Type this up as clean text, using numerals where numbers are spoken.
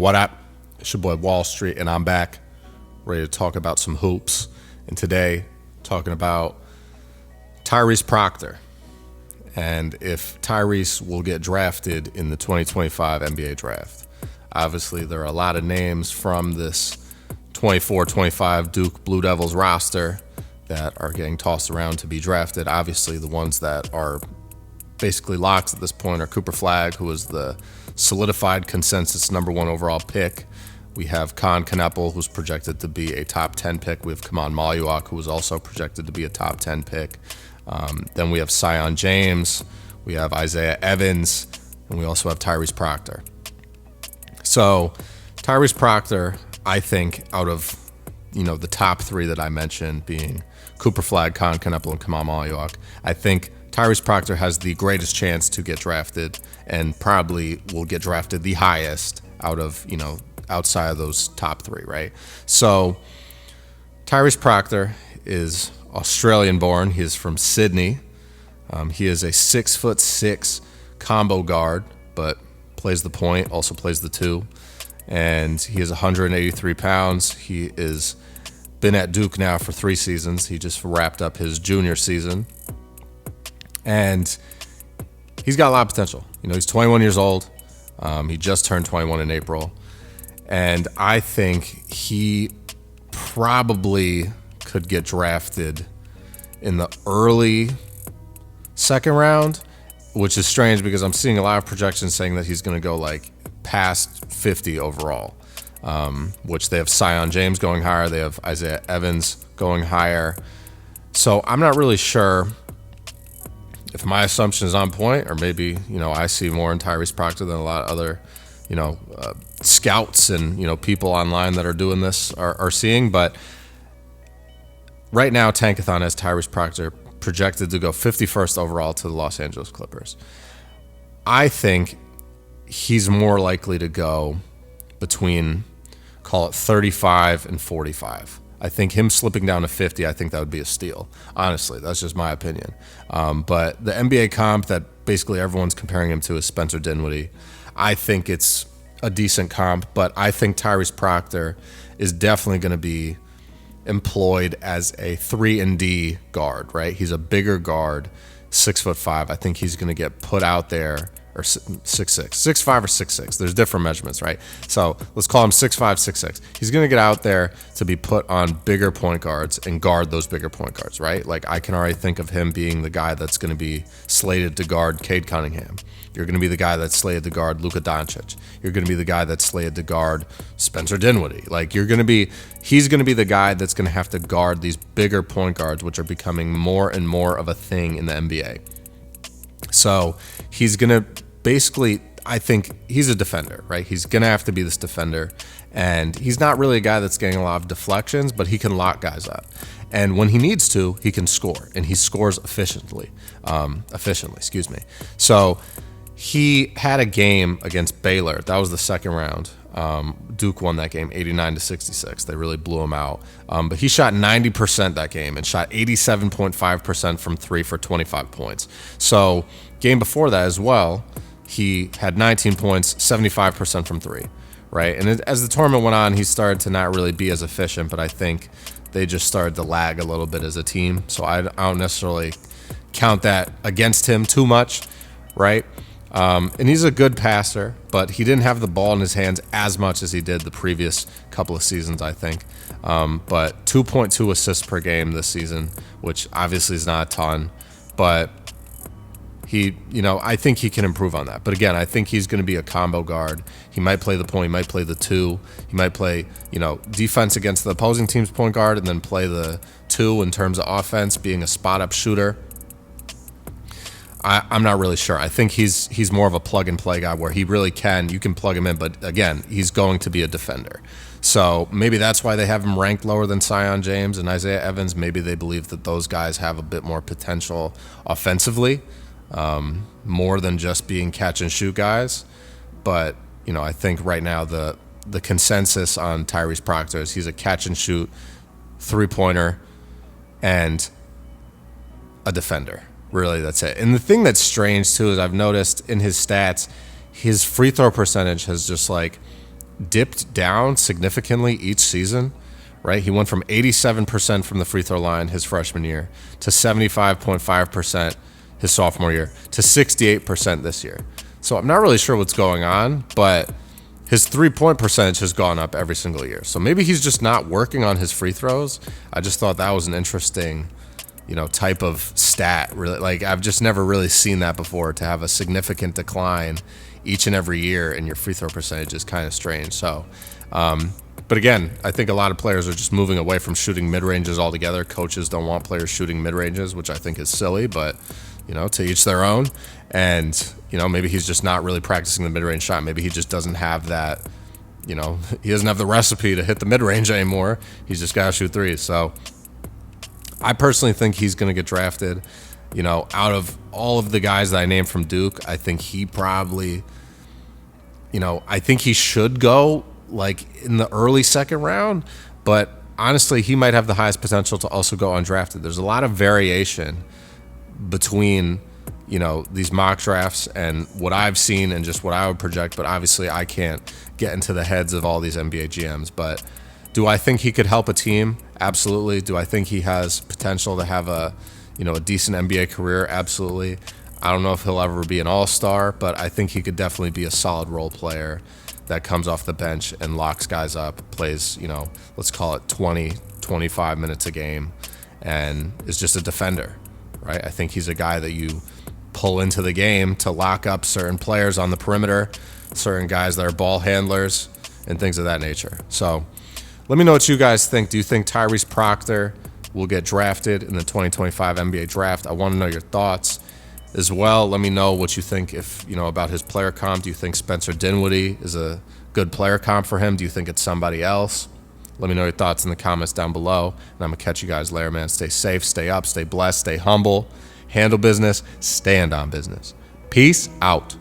What up? It's your boy Wall Street, and I'm back, ready to talk about some hoops. And today, talking about Tyrese Proctor, and if Tyrese will get drafted in the 2025 NBA draft. Obviously, there are a lot of names from this 24-25 Duke Blue Devils roster that are getting tossed around to be drafted. Obviously, the ones that are basically locks at this point are Cooper Flagg, who is the solidified consensus number 1 overall pick. We have Con Kneppel, who's projected to be a top 10 pick. We have Kaman Maluak, who is also projected to be a top 10 pick. Then we have Sion James, we have Isaiah Evans, and we also have Tyrese Proctor. So Tyrese Proctor, I think, out of the top 3 that I mentioned, being Cooper Flagg, Con Kneppel, and Kaman Maluak, I think Tyrese Proctor has the greatest chance to get drafted, and probably will get drafted the highest out of outside of those top 3, right? So Tyrese Proctor is Australian born. He is from Sydney. He is a 6'6" combo guard, but plays the point, also plays the 2. And he is 183 pounds. He is been at Duke now for 3 seasons. He just wrapped up his junior season. And he's got a lot of potential. He's 21 years old. He just turned 21 in April. And I think he probably could get drafted in the early second round, which is strange because I'm seeing a lot of projections saying that he's going to go past 50 overall, which they have Sion James going higher. They have Isaiah Evans going higher. So I'm not really sure if my assumption is on point, or maybe, I see more in Tyrese Proctor than a lot of other, scouts and, people online that are doing this are seeing. But right now, Tankathon has Tyrese Proctor projected to go 51st overall to the Los Angeles Clippers. I think he's more likely to go between, call it 35 and 45. I think him slipping down to 50, I think that would be a steal. Honestly, that's just my opinion. But the NBA comp that basically everyone's comparing him to is Spencer Dinwiddie. I think it's a decent comp, but I think Tyrese Proctor is definitely going to be employed as a 3-and-D guard, right? He's a bigger guard, 6'5". I think he's going to get put out there, or 6'6", 6'5" or 6'6". There's different measurements, right? So let's call him 6'5", 6'6". He's going to get out there to be put on bigger point guards and guard those bigger point guards, right? I can already think of him being the guy that's going to be slated to guard Cade Cunningham. You're going to be the guy that's slated to guard Luka Doncic. You're going to be the guy that's slated to guard Spencer Dinwiddie. He's going to be the guy that's going to have to guard these bigger point guards, which are becoming more and more of a thing in the NBA. So he's going to basically, I think he's a defender, right? He's going to have to be this defender. And he's not really a guy that's getting a lot of deflections, but he can lock guys up. And when he needs to, he can score. And he scores efficiently. So he had a game against Baylor. That was the second round. Duke won that game 89-66. They really blew him out. But he shot 90% that game and shot 87.5% from 3 for 25 points. So game before that as well, he had 19 points, 75% from 3, right? And as the tournament went on, he started to not really be as efficient, but I think they just started to lag a little bit as a team. So I don't necessarily count that against him too much, right? And he's a good passer, but he didn't have the ball in his hands as much as he did the previous couple of seasons, I think. But 2.2 assists per game this season, which obviously is not a ton, but I think he can improve on that. But again, I think he's going to be a combo guard. He might play the point, he might play the 2, he might play, defense against the opposing team's point guard and then play the 2 in terms of offense, being a spot-up shooter. I'm not really sure. I think he's more of a plug-and-play guy where he really you can plug him in, but again, he's going to be a defender. So maybe that's why they have him ranked lower than Sion James and Isaiah Evans. Maybe they believe that those guys have a bit more potential offensively, more than just being catch-and-shoot guys. But, I think right now the consensus on Tyrese Proctor is he's a catch-and-shoot, three-pointer, and a defender. Really, that's it. And the thing that's strange, too, is I've noticed in his stats, his free throw percentage has just, dipped down significantly each season, right? He went from 87% from the free throw line his freshman year to 75.5% his sophomore year to 68% this year. So I'm not really sure what's going on, but his three-point percentage has gone up every single year. So maybe he's just not working on his free throws. I just thought that was an interesting, type of stat. Really, like I've just never really seen that before, to have a significant decline each and every year in your free throw percentage is kind of strange. So, but again, I think a lot of players are just moving away from shooting mid-ranges altogether. Coaches don't want players shooting mid-ranges, which I think is silly, but to each their own. And, maybe he's just not really practicing the mid-range shot. Maybe he just doesn't have that, he doesn't have the recipe to hit the mid-range anymore. He's just got to shoot threes. So I personally think he's going to get drafted. Out of all of the guys that I named from Duke, I think he probably, I think he should go like in the early second round, but honestly, he might have the highest potential to also go undrafted. There's a lot of variation between, these mock drafts and what I've seen and just what I would project, but obviously I can't get into the heads of all these NBA GMs. But do I think he could help a team? Absolutely. Do I think he has potential to have a decent NBA career? Absolutely. I don't know if he'll ever be an all-star, but I think he could definitely be a solid role player that comes off the bench and locks guys up, plays, let's call it 20, 25 minutes a game, and is just a defender, right? I think he's a guy that you pull into the game to lock up certain players on the perimeter, certain guys that are ball handlers, and things of that nature. So let me know what you guys think. Do you think Tyrese Proctor will get drafted in the 2025 NBA draft? I want to know your thoughts as well. Let me know what you think about his player comp. Do you think Spencer Dinwiddie is a good player comp for him? Do you think it's somebody else? Let me know your thoughts in the comments down below. And I'm going to catch you guys later, man. Stay safe, stay up, stay blessed, stay humble, handle business, stand on business. Peace out.